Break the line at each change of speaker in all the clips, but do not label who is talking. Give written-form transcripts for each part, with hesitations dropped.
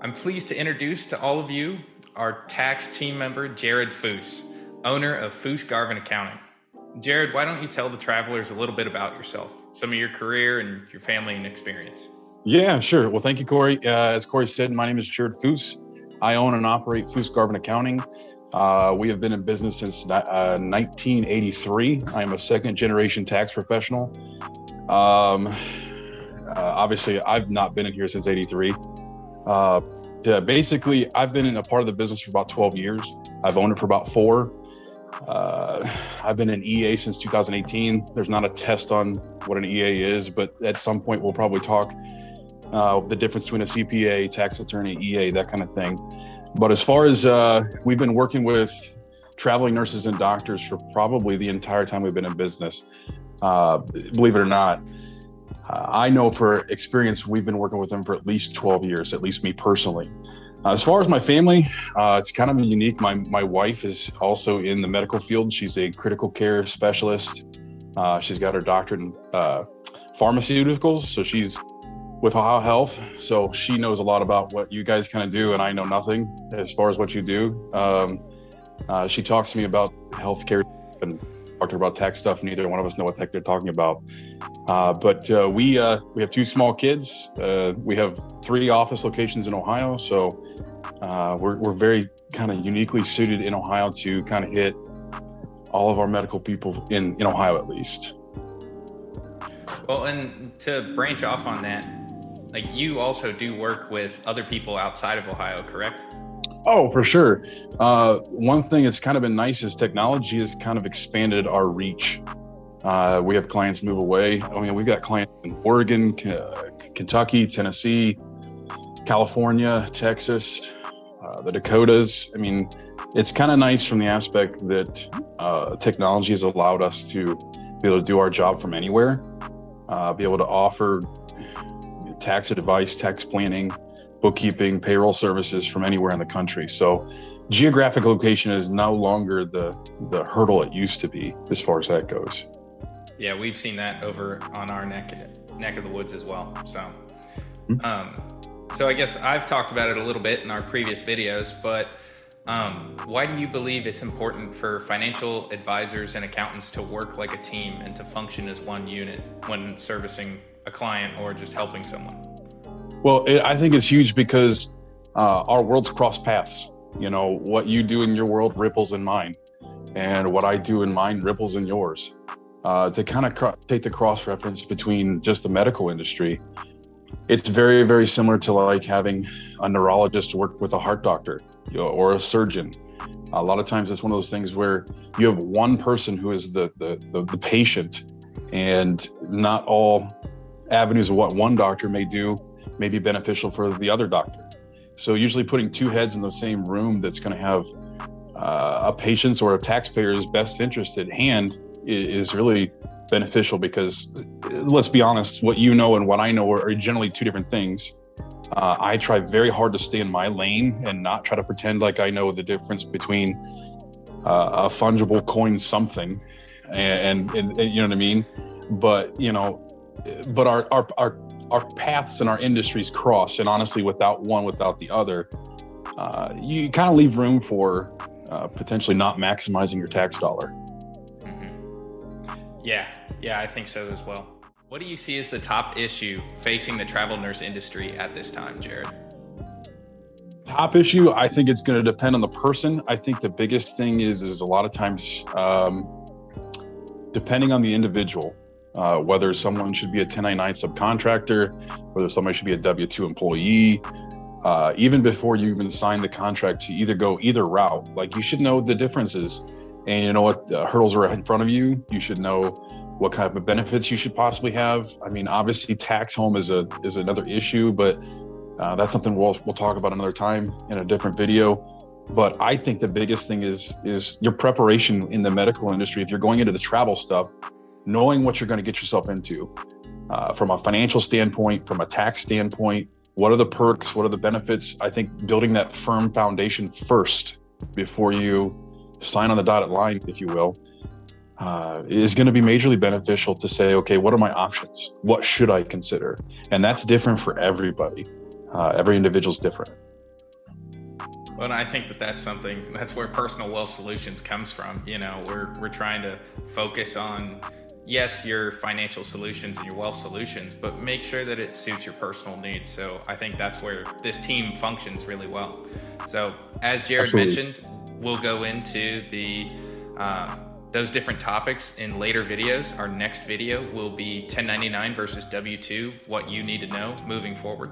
I'm pleased to introduce to all of you our tax team member, Jared Foos, owner of FOOS-GARVIN Accounting. Jared, why don't you tell the travelers a little bit about yourself, some of your career and your family and experience?
Yeah, sure. Well, thank you, Corey. As Corey said, my name is Jared Foos. I own and operate FOOS-GARVIN Accounting. We have been in business since 1983. I am a second generation tax professional. Obviously, I've not been in here since 83. Basically, I've been in a part of the business for about 12 years. I've owned it for about 4. I've been an EA since 2018. There's not a test on what an EA is, but at some point we'll probably talk the difference between a CPA, tax attorney, EA, that kind of thing. But as far as we've been working with traveling nurses and doctors for probably the entire time we've been in business. Believe it or not, I know for experience, we've been working with them for at least 12 years, at least me personally. As far as my family, it's kind of unique. My wife is also in the medical field. She's a critical care specialist. She's got her doctorate in pharmaceuticals, so she's with Ohio Health. So she knows a lot about what you guys kind of do, and I know nothing as far as what you do. She talks to me about healthcare and talked about tax stuff. Neither one of us know what the heck they're talking about. But we have 2 small kids. We have 3 office locations in Ohio, so we're very kind of uniquely suited in Ohio to kind of hit all of our medical people in Ohio, at least.
Well, and to branch off on that, like, you also do work with other people outside of Ohio, correct?
Oh, for sure. One thing that's kind of been nice is technology has kind of expanded our reach. We have clients move away. I mean, we've got clients in Oregon, Kentucky, Tennessee, California, Texas, the Dakotas. I mean, it's kind of nice from the aspect that technology has allowed us to be able to do our job from anywhere, be able to offer tax advice, tax planning, bookkeeping, payroll services from anywhere in the country. So geographic location is no longer the hurdle it used to be as far as that goes.
Yeah, we've seen that over on our neck of the woods as well. So, so I guess I've talked about it a little bit in our previous videos, but why do you believe it's important for financial advisors and accountants to work like a team and to function as one unit when servicing a client or just helping someone?
Well, I think it's huge because our worlds cross paths. You know, what you do in your world ripples in mine, and what I do in mine ripples in yours. To kind of take the cross-reference between just the medical industry, it's very, very similar to like having a neurologist work with a heart doctor, or a surgeon. A lot of times it's one of those things where you have one person who is the patient, and not all avenues of what one doctor may do may be beneficial for the other doctor. So usually putting 2 heads in the same room that's going to have a patient's or a taxpayer's best interest at hand is really beneficial, because let's be honest, what you know and what I know are generally 2 different things. I try very hard to stay in my lane and not try to pretend like I know the difference between a fungible coin something and you know what I mean? But but our paths and our industries cross, and honestly, without one, without the other, you kind of leave room for potentially not maximizing your tax dollar.
Yeah, I think so as well. What do you see as the top issue facing the travel nurse industry at this time, Jared?
Top issue, I think it's going to depend on the person. I think the biggest thing is a lot of times, depending on the individual, whether someone should be a 1099 subcontractor, whether somebody should be a W-2 employee, even before you even sign the contract, to either go either route. Like, you should know the differences, and you know what hurdles are in front of you. You should know what kind of benefits you should possibly have. I mean, obviously tax home is another issue, but that's something we'll talk about another time in a different video. But I think the biggest thing is your preparation in the medical industry. If you're going into the travel stuff, knowing what you're going to get yourself into, from a financial standpoint, from a tax standpoint, what are the perks, what are the benefits? I think building that firm foundation first before you sign on the dotted line, if you will, is going to be majorly beneficial to say, okay, what are my options? What should I consider? And that's different for everybody. Every individual is different.
Well, and I think that that's where personal wealth solutions comes from. You know, we're trying to focus on, yes, your financial solutions and your wealth solutions, but make sure that it suits your personal needs. So I think that's where this team functions really well. So as Jared
Absolutely.
mentioned, we'll go into those different topics in later videos. Our next video will be 1099 versus W-2, what you need to know moving forward.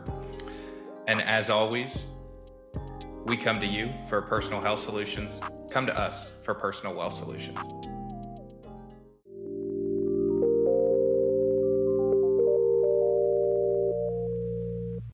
And as always, we come to you for personal health solutions. Come to us for personal wealth solutions.